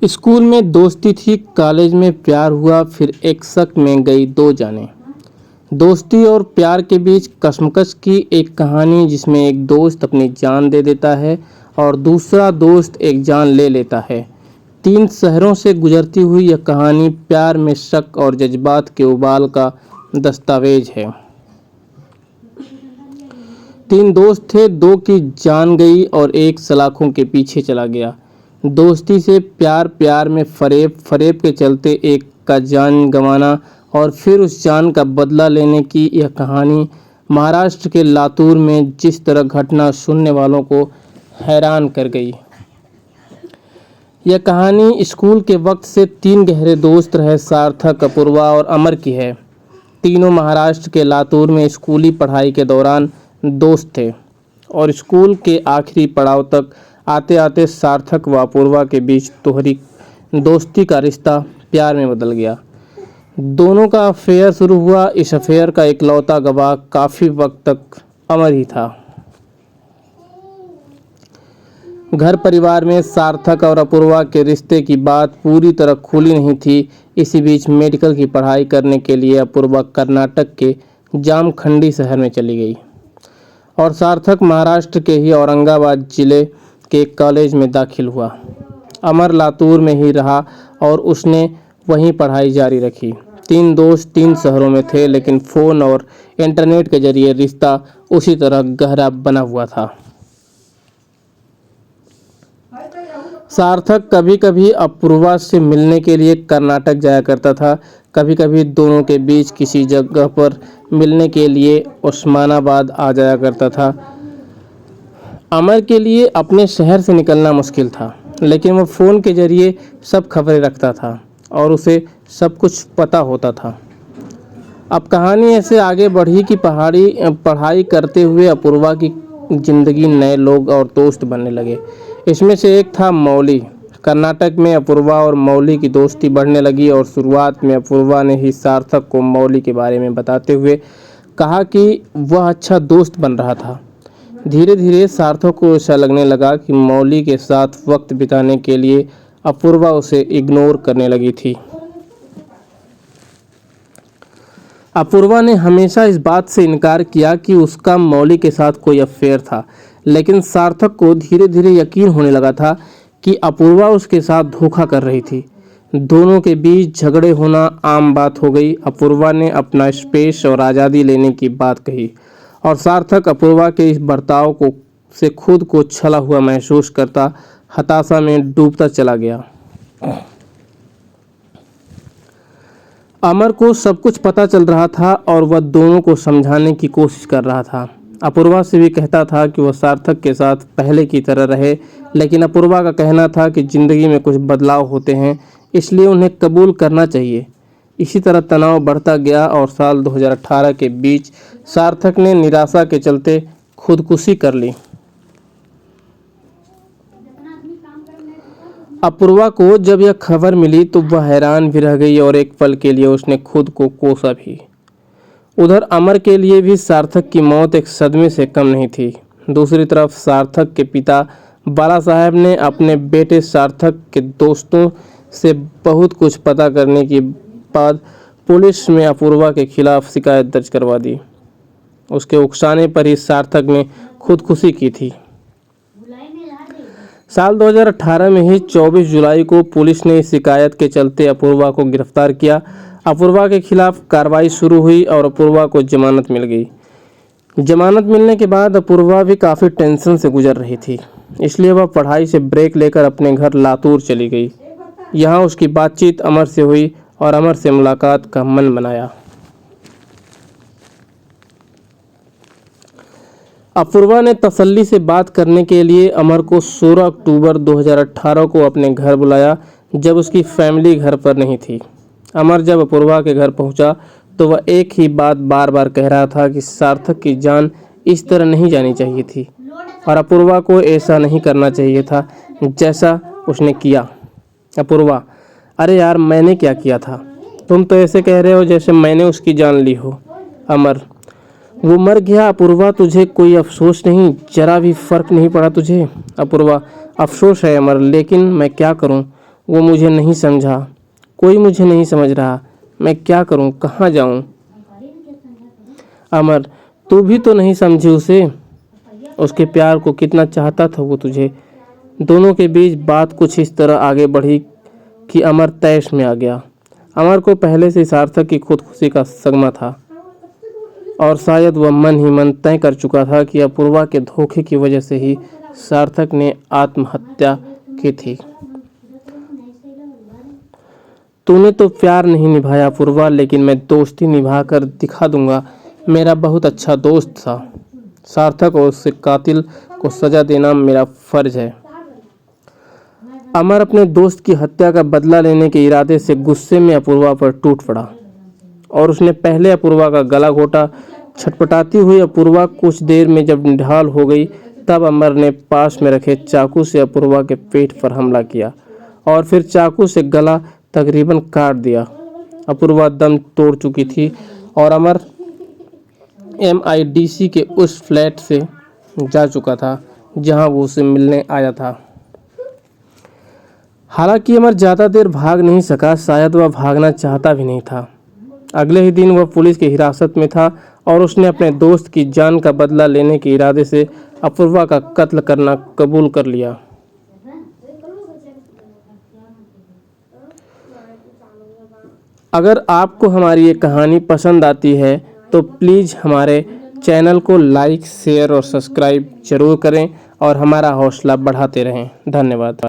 School में दोस्ती थी, कॉलेज में प्यार हुआ, फिर एक शक में गई दो जाने। दोस्ती और प्यार के बीच कशमकश की एक कहानी जिसमें एक दोस्त अपनी जान दे देता है और दूसरा दोस्त एक जान ले लेता है। 3 शहरों से गुजरती हुई यह कहानी प्यार में शक और जज्बात के उबाल का दस्तावेज है। 3 दोस्त थे, 2 की जान गई और एक सलाखों के पीछे चला गया। दोस्ती से प्यार, प्यार में फरेब, फरेब के चलते एक का जान गंवाना और फिर उस जान का बदला लेने की यह कहानी महाराष्ट्र के लातूर में जिस तरह घटना सुनने वालों को हैरान कर गई। यह कहानी स्कूल के वक्त से 3 गहरे दोस्त रहे सार्थक, अपूर्वा और अमर की है। तीनों महाराष्ट्र के लातूर में स्कूली पढ़ाई के दौरान दोस्त थे और स्कूल के आखिरी पड़ाव तक आते आते सार्थक व अपूर्वा के बीच दोहरी दोस्ती का रिश्ता प्यार में बदल गया। दोनों का अफेयर शुरू हुआ। इस अफेयर का इकलौता गवाह काफ़ी वक्त तक अमर ही था। घर परिवार में सार्थक और अपूर्वा के रिश्ते की बात पूरी तरह खुली नहीं थी। इसी बीच मेडिकल की पढ़ाई करने के लिए अपूर्वा कर्नाटक के जामखंडी शहर में चली गई और सार्थक महाराष्ट्र के ही औरंगाबाद जिले के कॉलेज में दाखिल हुआ। अमर लातूर में ही रहा और उसने वहीं पढ़ाई जारी रखी। 3 दोस्त 3 शहरों में थे, लेकिन फ़ोन और इंटरनेट के जरिए रिश्ता उसी तरह गहरा बना हुआ था। सार्थक कभी कभी अपूर्वा से मिलने के लिए कर्नाटक जाया करता था, कभी कभी दोनों के बीच किसी जगह पर मिलने के लिए उस्मानाबाद आ जाया करता था। अमर के लिए अपने शहर से निकलना मुश्किल था, लेकिन वह फ़ोन के जरिए सब खबरें रखता था और उसे सब कुछ पता होता था। अब कहानी ऐसे आगे बढ़ी कि पढ़ाई करते हुए अपूर्वा की ज़िंदगी नए लोग और दोस्त बनने लगे। इसमें से एक था मौली। कर्नाटक में अपूर्वा और मौली की दोस्ती बढ़ने लगी और शुरुआत में अपूर्वा ने ही सार्थक को मौली के बारे में बताते हुए कहा कि वह अच्छा दोस्त बन रहा था। धीरे धीरे सार्थक को ऐसा लगने लगा कि मौली के साथ वक्त बिताने के लिए अपूर्वा उसे इग्नोर करने लगी थी। अपूर्वा ने हमेशा इस बात से इनकार किया कि उसका मौली के साथ कोई अफेयर था, लेकिन सार्थक को धीरे धीरे यकीन होने लगा था कि अपूर्वा उसके साथ धोखा कर रही थी। दोनों के बीच झगड़े होना आम बात हो गई। अपूर्वा ने अपना स्पेस और आज़ादी लेने की बात कही और सार्थक अपूर्वा के इस बर्ताव को से खुद को छला हुआ महसूस करता हताशा में डूबता चला गया। अमर को सब कुछ पता चल रहा था और वह दोनों को समझाने की कोशिश कर रहा था। अपूर्वा से भी कहता था कि वह सार्थक के साथ पहले की तरह रहे, लेकिन अपूर्वा का कहना था कि ज़िंदगी में कुछ बदलाव होते हैं, इसलिए उन्हें कबूल करना चाहिए। इसी तरह तनाव बढ़ता गया और साल 2018 के बीच सार्थक ने निराशा के चलते खुदकुशी कर ली। अपूर्वा को जब यह खबर मिली तो वह हैरान भी रह गई और एक पल के लिए उसने खुद को कोसा भी। उधर अमर के लिए भी सार्थक की मौत एक सदमे से कम नहीं थी। दूसरी तरफ सार्थक के पिता बाला साहब ने अपने बेटे सार्थक के दोस्तों से बहुत कुछ पता करने के बाद पुलिस में अपूर्वा के खिलाफ शिकायत दर्ज करवा दी। उसके उकसाने पर ही सार्थक ने खुदकुशी की थी। साल 2018 में ही 24 जुलाई को पुलिस ने इस शिकायत के चलते अपूर्वा को गिरफ्तार किया। अपूर्वा के खिलाफ कार्रवाई शुरू हुई और अपूर्वा को जमानत मिल गई। जमानत मिलने के बाद अपूर्वा भी काफ़ी टेंशन से गुजर रही थी, इसलिए वह पढ़ाई से ब्रेक लेकर अपने घर लातूर चली गई। यहाँ उसकी बातचीत अमर से हुई और अमर से मुलाकात का मन बनाया। अपूर्वा ने तसल्ली से बात करने के लिए अमर को 16 अक्टूबर 2018 को अपने घर बुलाया, जब उसकी फैमिली घर पर नहीं थी। अमर जब अपूर्वा के घर पहुंचा तो वह एक ही बात बार बार कह रहा था कि सार्थक की जान इस तरह नहीं जानी चाहिए थी और अपूर्वा को ऐसा नहीं करना चाहिए था जैसा उसने किया। अपूर्वा: अरे यार, मैंने क्या किया था? तुम तो ऐसे कह रहे हो जैसे मैंने उसकी जान ली हो। अमर: वो मर गया अपूर्वा, तुझे कोई अफसोस नहीं? जरा भी फर्क नहीं पड़ा तुझे? अपूर्वा: अफसोस है अमर, लेकिन मैं क्या करूं? वो मुझे नहीं समझा, कोई मुझे नहीं समझ रहा, मैं क्या करूं, कहाँ जाऊं। अमर, तू भी तो नहीं समझी उसे, उसके प्यार को कितना चाहता था वो तुझे। दोनों के बीच बात कुछ इस तरह आगे बढ़ी कि अमर तैश में आ गया। अमर को पहले से सार्थक की खुदकुशी का सदमा था और शायद वह मन ही मन तय कर चुका था कि अपूर्वा के धोखे की वजह से ही सार्थक ने आत्महत्या की थी। तूने तो प्यार नहीं निभाया अपूर्वा, लेकिन मैं दोस्ती निभा कर दिखा दूंगा। मेरा बहुत अच्छा दोस्त था सार्थक और उससे कातिल को सजा देना मेरा फर्ज है। अमर अपने दोस्त की हत्या का बदला लेने के इरादे से गुस्से में अपूर्वा पर टूट पड़ा और उसने पहले अपूर्वा का गला घोटा। छटपटाती हुई अपूर्वा कुछ देर में जब निढाल हो गई, तब अमर ने पास में रखे चाकू से अपूर्वा के पेट पर हमला किया और फिर चाकू से गला तकरीबन काट दिया। अपूर्वा दम तोड़ चुकी थी और अमर MIDC के उस फ्लैट से जा चुका था जहां वो उसे मिलने आया था। हालांकि अमर ज़्यादा देर भाग नहीं सका, शायद वह भागना चाहता भी नहीं था। अगले ही दिन वह पुलिस की हिरासत में था और उसने अपने दोस्त की जान का बदला लेने के इरादे से अपूर्वा का कत्ल करना कबूल कर लिया। अगर आपको हमारी ये कहानी पसंद आती है तो प्लीज़ हमारे चैनल को लाइक, शेयर और सब्सक्राइब जरूर करें और हमारा हौसला बढ़ाते रहें। धन्यवाद।